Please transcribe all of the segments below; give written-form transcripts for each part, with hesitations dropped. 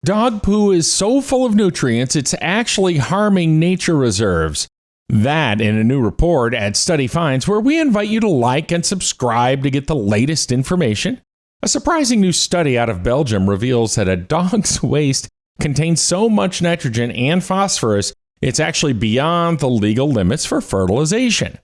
Dog poo is so full of nutrients, it's actually harming nature reserves. That in a new report at Study Finds, where we invite you to like and subscribe to get the latest information. A surprising new study out of Belgium reveals that a dog's waste contains so much nitrogen and phosphorus, it's actually beyond the legal limits for fertilization.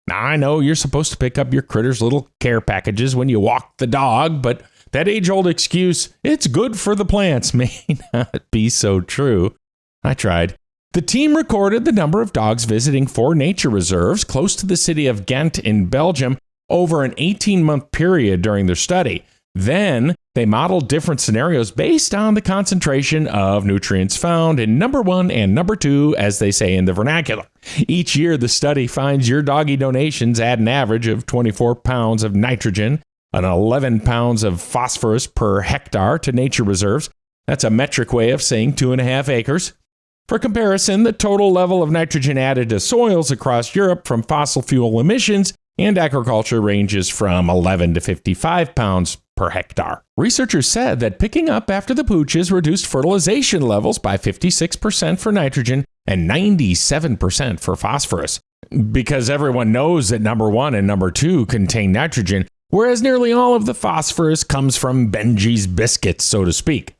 Now, I know you're supposed to pick up your critter's little care packages when you walk the dog, but that age-old excuse, it's good for the plants, may not be so true. I tried. The team recorded the number of dogs visiting 4 nature reserves close to the city of Ghent in Belgium over an 18-month period during their study. Then, they modeled different scenarios based on the concentration of nutrients found in number 1 and number 2, as they say in the vernacular. Each year, the study finds your doggy donations add an average of 24 pounds of nitrogen and 11 pounds of phosphorus per hectare to nature reserves. That's a metric way of saying 2.5 acres. For comparison, the total level of nitrogen added to soils across Europe from fossil fuel emissions and agriculture ranges from 11 to 55 pounds per hectare. Researchers said that picking up after the pooches reduced fertilization levels by 56% for nitrogen and 97% for phosphorus. Because everyone knows that number 1 and number 2 contain nitrogen, whereas nearly all of the phosphorus comes from Benji's biscuits, so to speak.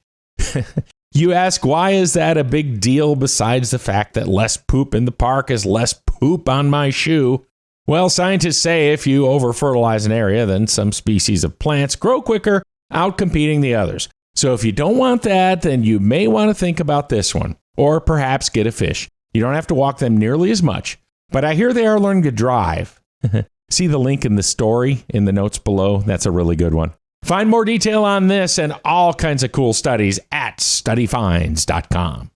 You ask, why is that a big deal besides the fact that less poop in the park is less poop on my shoe? Well, scientists say if you over-fertilize an area, then some species of plants grow quicker, outcompeting the others. So if you don't want that, then you may want to think about this one. Or perhaps get a fish. You don't have to walk them nearly as much. But I hear they are learning to drive. See the link in the story in the notes below? That's a really good one. Find more detail on this and all kinds of cool studies at studyfinds.com.